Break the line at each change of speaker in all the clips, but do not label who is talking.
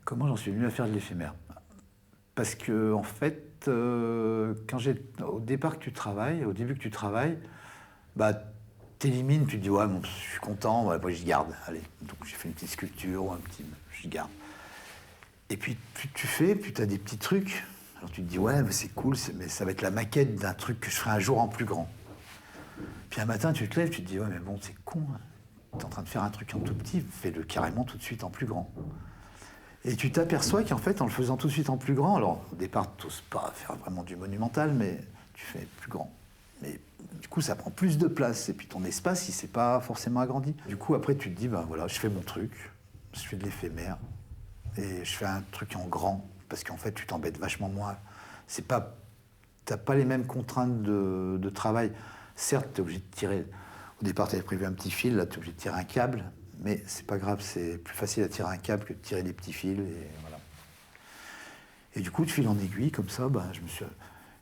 Comment j'en suis venu à faire de l'éphémère? Parce que, en fait, au départ que tu travailles, au début que tu travailles, bah, t'élimines, tu te dis, ouais, bon, je suis content, ouais, moi, je garde. Allez, donc j'ai fait une petite sculpture ou un petit, je garde. Et puis, plus tu fais, plus tu as des petits trucs. Alors tu te dis, ouais, mais c'est cool, mais ça va être la maquette d'un truc que je ferai un jour en plus grand. Puis un matin, tu te lèves, tu te dis, ouais, mais bon, c'est con, hein. T'es en train de faire un truc en tout petit, fais-le carrément tout de suite en plus grand. Et tu t'aperçois qu'en fait, en le faisant tout de suite en plus grand, alors au départ, tu n'oses pas faire vraiment du monumental, mais tu fais plus grand. Mais du coup, ça prend plus de place. Et puis ton espace, il s'est pas forcément agrandi. Du coup, après, tu te dis, ben voilà, je fais mon truc, je fais de l'éphémère, et je fais un truc en grand, parce qu'en fait, tu t'embêtes vachement moins. C'est pas, t'as pas les mêmes contraintes de travail. Certes, tu es obligé de tirer. Au départ, tu avais prévu un petit fil, là, tu es obligé de tirer un câble, mais c'est pas grave, c'est plus facile à tirer un câble que de tirer des petits fils, et voilà. Et du coup, de fil en aiguille, comme ça, ben, je me suis.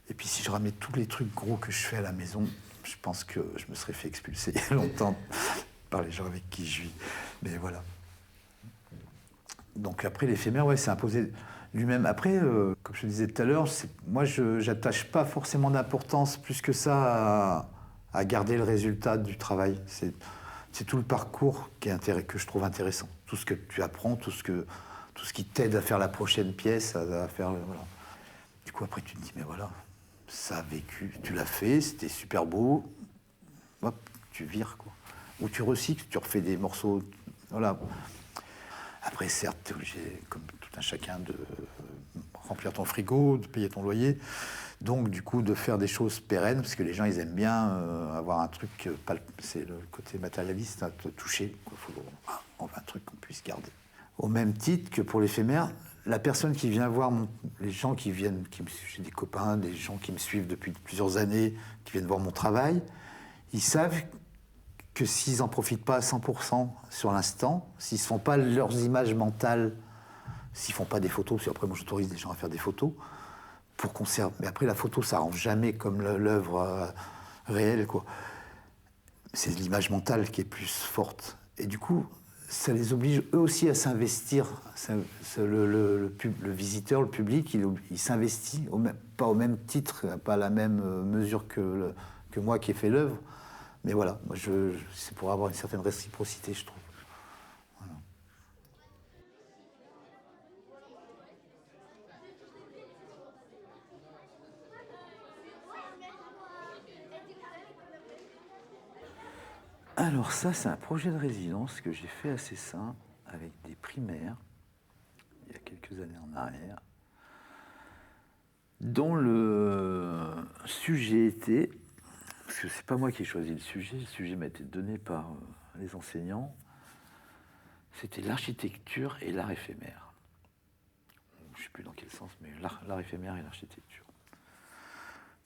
Et puis, si je ramenais tous les trucs gros que je fais à la maison, je pense que je me serais fait expulser il y a longtemps par les gens avec qui je vis. Mais voilà. Donc après, l'éphémère, ouais, c'est imposé lui-même. Après, comme je te disais tout à l'heure, moi, je n'attache pas forcément d'importance plus que ça à garder le résultat du travail. C'est tout le parcours que je trouve intéressant. Tout ce que tu apprends, tout ce qui t'aide à faire la prochaine pièce, à faire... Voilà. Du coup, après, tu te dis, mais voilà, ça a vécu, tu l'as fait, c'était super beau, hop, tu vires, quoi. Ou tu recycles, tu refais des morceaux, voilà. Après, certes, tu es obligé, comme tout un chacun, de remplir ton frigo, de payer ton loyer. Donc, du coup, de faire des choses pérennes, parce que les gens, ils aiment bien avoir un truc, c'est le côté matérialiste, à te toucher. On veut un truc qu'on puisse garder. Au même titre que pour l'éphémère, la personne qui vient voir, les gens qui viennent, j'ai des copains, des gens qui me suivent depuis plusieurs années, qui viennent voir mon travail, ils savent que s'ils n'en profitent pas à 100% sur l'instant, s'ils ne se font pas leurs images mentales, s'ils ne font pas des photos, parce qu'après moi j'autorise des gens à faire des photos, pour conserver. Mais après la photo, ça ne rend jamais comme l'œuvre réelle, quoi. C'est l'image mentale qui est plus forte. Et du coup, ça les oblige eux aussi à s'investir. Le visiteur, le public, il s'investit, pas au même titre, pas à la même mesure que moi qui ai fait l'œuvre. Mais voilà, moi c'est pour avoir une certaine réciprocité, je trouve. Voilà. Alors ça, c'est un projet de résidence que j'ai fait à Cessin avec des primaires, il y a quelques années en arrière, dont le sujet était, parce que c'est pas moi qui ai choisi le sujet m'a été donné par les enseignants, c'était l'architecture et l'art éphémère. Je ne sais plus dans quel sens, mais l'art éphémère et l'architecture.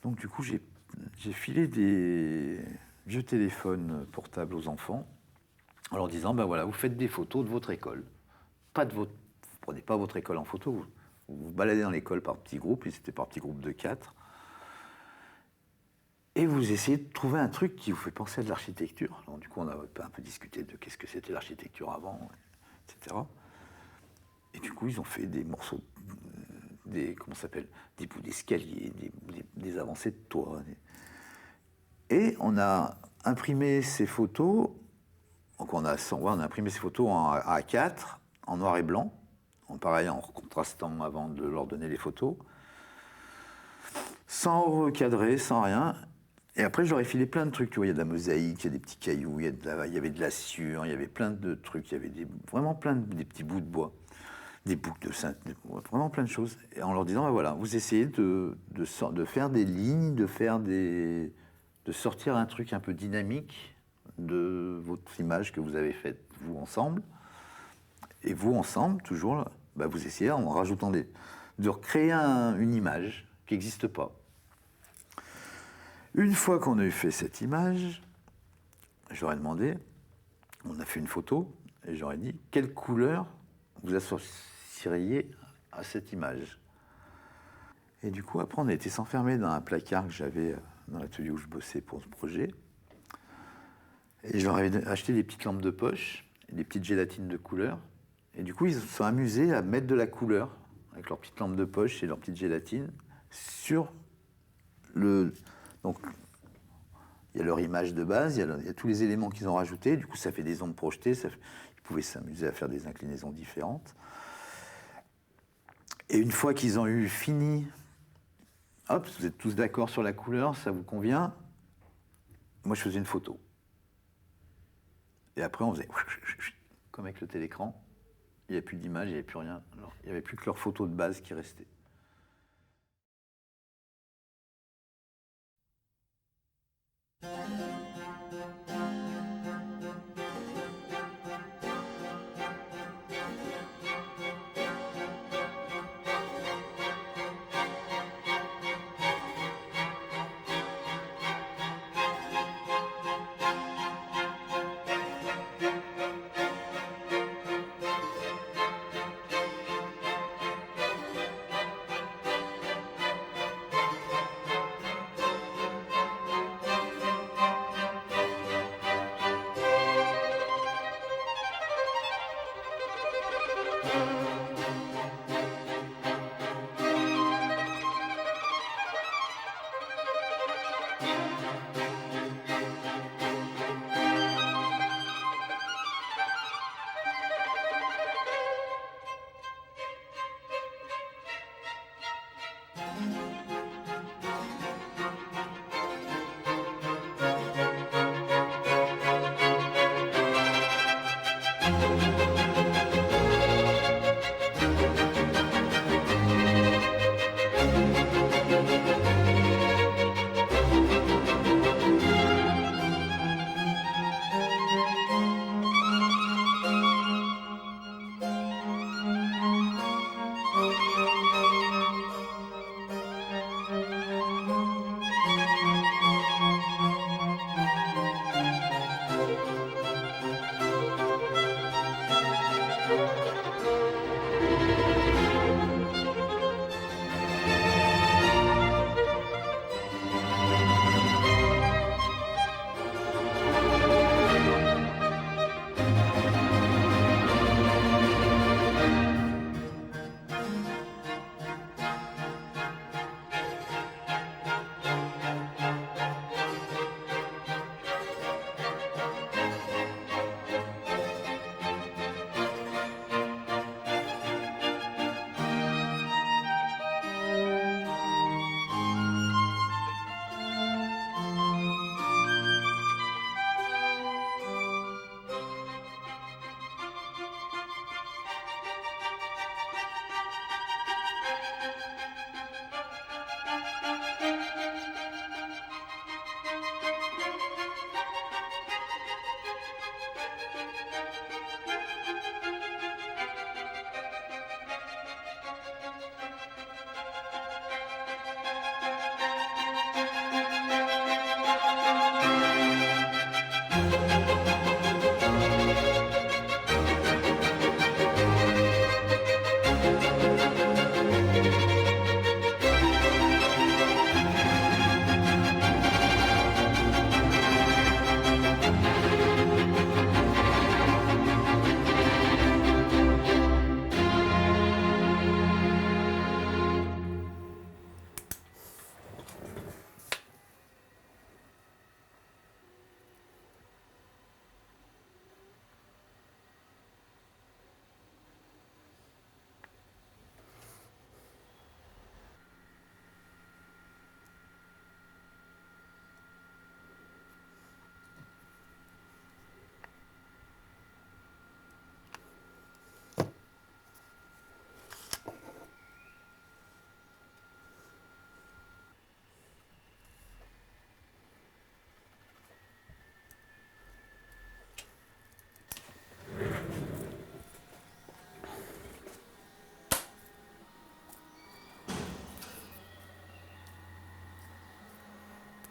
Donc du coup, j'ai filé des vieux téléphones portables aux enfants en leur disant, ben voilà, vous faites des photos de votre école. Vous prenez pas votre école en photo, vous vous baladez dans l'école par petits groupes, et c'était par petits groupes de 4. Et vous essayez de trouver un truc qui vous fait penser à de l'architecture. Alors du coup, on a un peu discuté de qu'est-ce que c'était l'architecture avant, etc. Et du coup, ils ont fait des morceaux, des bouts d'escalier, des avancées de toit. Et on a imprimé ces photos, donc on a imprimé ces photos en A4, en noir et blanc, pareil en contrastant avant de leur donner les photos, sans recadrer, sans rien. Et après, je leur ai filé plein de trucs. Tu vois, il y a de la mosaïque, il y a des petits cailloux, il y avait de la sciure, il y avait plein de trucs, il y avait vraiment des petits bouts de bois, des boucles de synthé, vraiment plein de choses. Et en leur disant, ben voilà, vous essayez de faire des lignes, de sortir un truc un peu dynamique de votre image que vous avez faite, vous ensemble. Et vous ensemble, toujours, bah, vous essayez en rajoutant de recréer une image qui n'existe pas. Une fois qu'on a eu fait cette image, j'aurais demandé, on a fait une photo, et j'aurais dit, quelle couleur vous associeriez à cette image? Et du coup, après, on a été s'enfermer dans un placard que j'avais dans l'atelier où je bossais pour ce projet. Et je leur avais acheté des petites lampes de poche, et des petites gélatines de couleur. Et du coup, ils se sont amusés à mettre de la couleur, avec leur petite lampe de poche et leur petite gélatine, sur le... Donc, il y a leur image de base, il y a tous les éléments qu'ils ont rajoutés, du coup ça fait des ombres projetées, ils pouvaient s'amuser à faire des inclinaisons différentes. Et une fois qu'ils ont eu fini, hop, vous êtes tous d'accord sur la couleur, ça vous convient? Moi je faisais une photo. Et après on faisait comme avec le télécran, il n'y avait plus d'image, il n'y avait plus rien. Alors, il n'y avait plus que leur photo de base qui restait.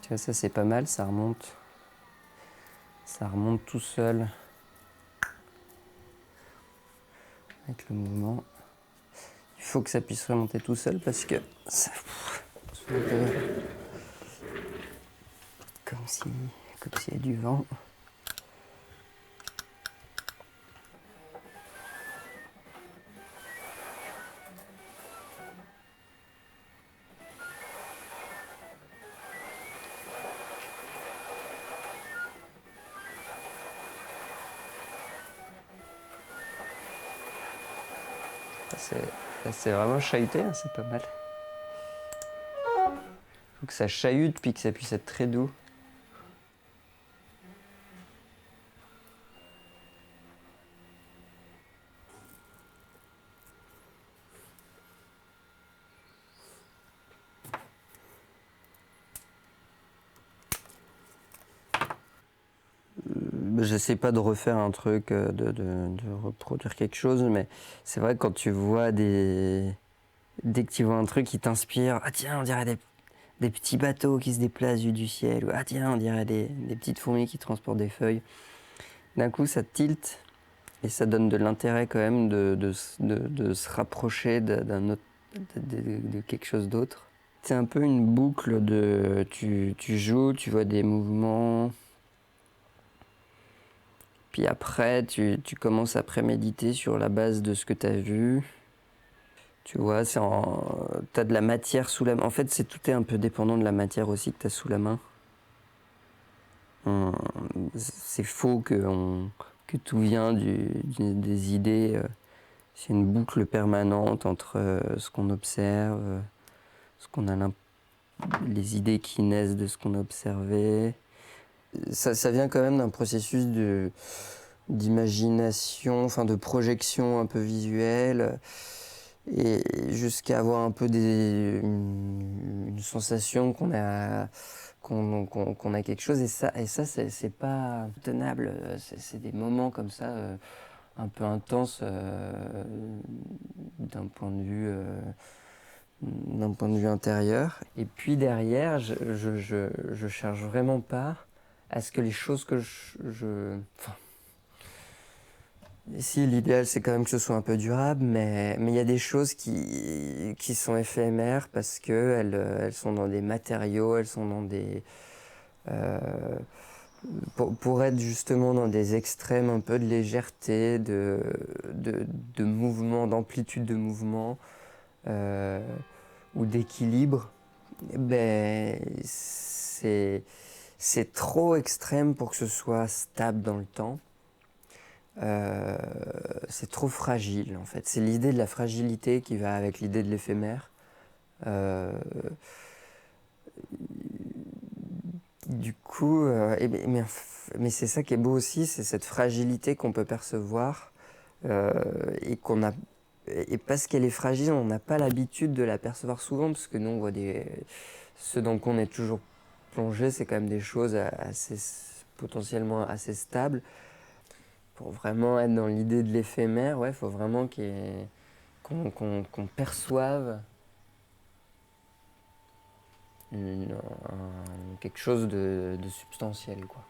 Tu vois, ça c'est pas mal, ça remonte. Ça remonte tout seul. Avec le mouvement. Il faut que ça puisse remonter tout seul parce que ça... Comme s'il y a du vent. c'est vraiment chahuté, hein, c'est pas mal. Faut que ça chahute puis que ça puisse être très doux. J'essaie pas de refaire un truc, de reproduire quelque chose, mais c'est vrai que quand tu vois dès que tu vois un truc qui t'inspire, ah tiens, on dirait des petits bateaux qui se déplacent du ciel, ou ah tiens, on dirait des petites fourmis qui transportent des feuilles. D'un coup, ça tilte et ça donne de l'intérêt quand même de se rapprocher d'un autre, de quelque chose d'autre. C'est un peu une boucle de tu joues, tu vois des mouvements. Puis après, tu commences à préméditer sur la base de ce que tu as vu. Tu vois, t'as de la matière sous la main. En fait, tout est un peu dépendant de la matière aussi que tu as sous la main. C'est faux que tout vient des idées. C'est une boucle permanente entre ce qu'on observe, ce qu'on a les idées qui naissent de ce qu'on a observé. Ça vient quand même d'un processus d'imagination, enfin de projection un peu visuelle, et jusqu'à avoir un peu une sensation qu'on a quelque chose, et ça c'est pas tenable. C'est des moments comme ça un peu intenses d'un point de vue intérieur. Et puis derrière, je cherche vraiment pas à ce que les choses que enfin, si, l'idéal c'est quand même que ce soit un peu durable, mais il y a des choses qui sont éphémères parce qu'elles sont dans des matériaux, elles sont dans des... pour être justement dans des extrêmes un peu de légèreté, de mouvement, d'amplitude de mouvement ou d'équilibre, ben, c'est trop extrême pour que ce soit stable dans le temps. C'est trop fragile en fait. C'est l'idée de la fragilité qui va avec l'idée de l'éphémère. Du coup, mais c'est ça qui est beau aussi, c'est cette fragilité qu'on peut percevoir et qu'on a. Et parce qu'elle est fragile, on n'a pas l'habitude de la percevoir souvent, parce que nous, on voit ce dans quoi on est toujours plongé, c'est quand même des choses potentiellement assez stables. Pour vraiment être dans l'idée de l'éphémère, ouais, il faut vraiment qu'on perçoive quelque chose de substantiel, quoi.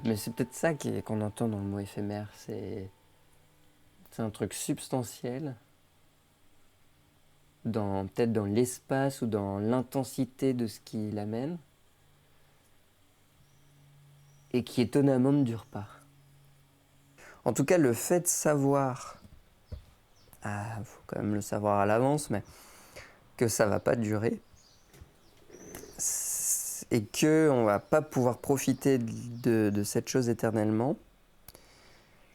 Mais c'est peut-être ça qu'on entend dans le mot éphémère, c'est un truc substantiel, peut-être dans l'espace ou dans l'intensité de ce qui l'amène, et qui étonnamment ne dure pas. En tout cas, le fait de savoir, faut quand même le savoir à l'avance, mais que ça va pas durer, et qu'on va pas pouvoir profiter de cette chose éternellement,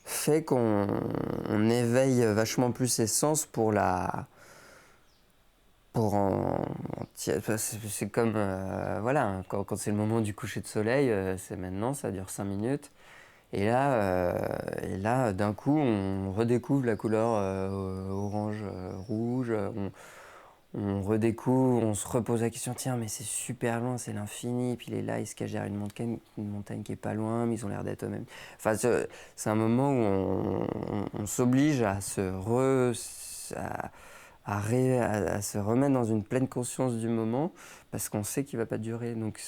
fait qu'on éveille vachement plus ses sens c'est comme voilà, quand c'est le moment du coucher de soleil, c'est maintenant, ça dure 5 minutes, et là d'un coup on redécouvre la couleur orange rouge, on redécouvre, on se repose la question, tiens, mais c'est super loin, c'est l'infini, puis il est là, il se cache derrière une montagne qui est pas loin, mais ils ont l'air d'être eux-mêmes. Enfin, c'est un moment où on s'oblige à se remettre dans une pleine conscience du moment, parce qu'on sait qu'il va pas durer. Donc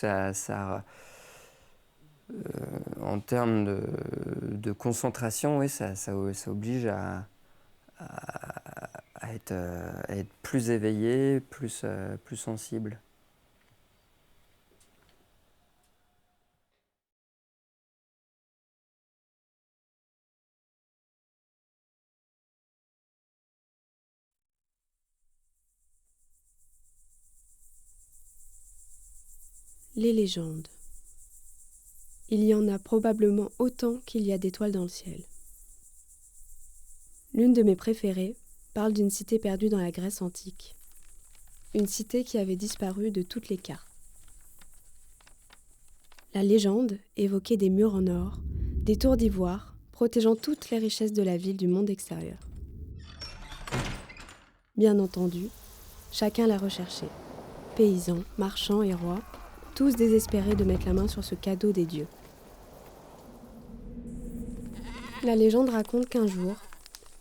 en termes de concentration, oui, ça oblige à être plus éveillé, plus sensible.
Les légendes. Il y en a probablement autant qu'il y a d'étoiles dans le ciel. L'une de mes préférées parle d'une cité perdue dans la Grèce antique. Une cité qui avait disparu de toutes les cartes. La légende évoquait des murs en or, des tours d'ivoire, protégeant toutes les richesses de la ville du monde extérieur. Bien entendu, chacun la recherchait. Paysans, marchands et rois, tous désespérés de mettre la main sur ce cadeau des dieux. La légende raconte qu'un jour,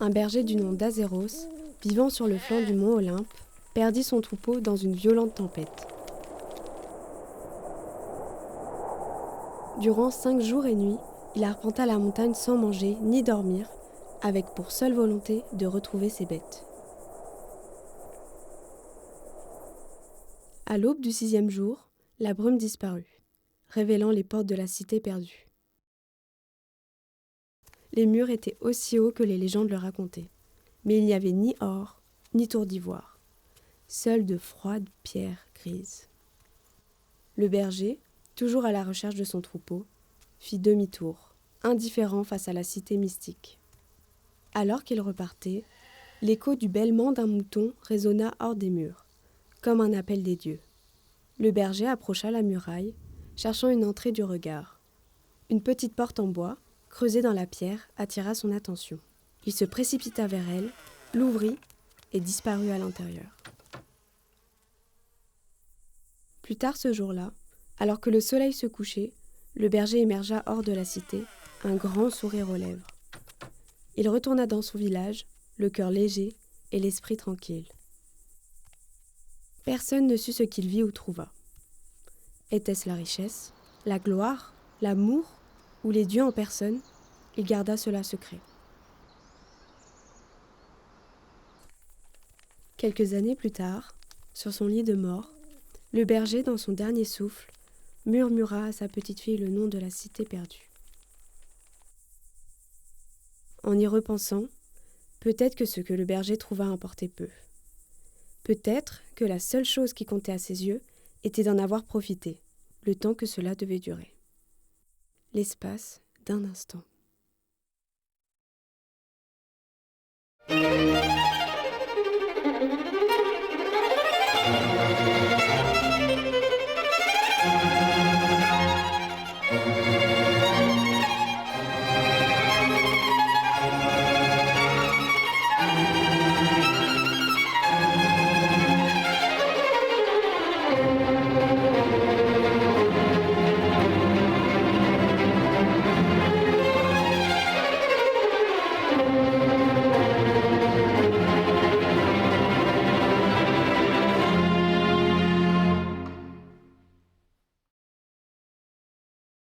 un berger du nom d'Azéros, vivant sur le flanc du mont Olympe, perdit son troupeau dans une violente tempête. Durant 5 jours et nuits, il arpenta la montagne sans manger ni dormir, avec pour seule volonté de retrouver ses bêtes. À l'aube du 6e jour, la brume disparut, révélant les portes de la cité perdue. Les murs étaient aussi hauts que les légendes le racontaient, mais il n'y avait ni or, ni tour d'ivoire, seules de froides pierres grises. Le berger, toujours à la recherche de son troupeau, fit demi-tour, indifférent face à la cité mystique. Alors qu'il repartait, l'écho du bêlement d'un mouton résonna hors des murs, comme un appel des dieux. Le berger approcha la muraille, cherchant une entrée du regard. Une petite porte en bois, creusée dans la pierre, attira son attention. Il se précipita vers elle, l'ouvrit et disparut à l'intérieur. Plus tard ce jour-là, alors que le soleil se couchait, le berger émergea hors de la cité, un grand sourire aux lèvres. Il retourna dans son village, le cœur léger et l'esprit tranquille. Personne ne sut ce qu'il vit ou trouva. Était-ce la richesse, la gloire, l'amour ou les dieux en personne? Il garda cela secret. Quelques années plus tard, sur son lit de mort, le berger, dans son dernier souffle, murmura à sa petite fille le nom de la cité perdue. En y repensant, peut-être que ce que le berger trouva importait peu. Peut-être que la seule chose qui comptait à ses yeux était d'en avoir profité, le temps que cela devait durer. L'espace d'un instant.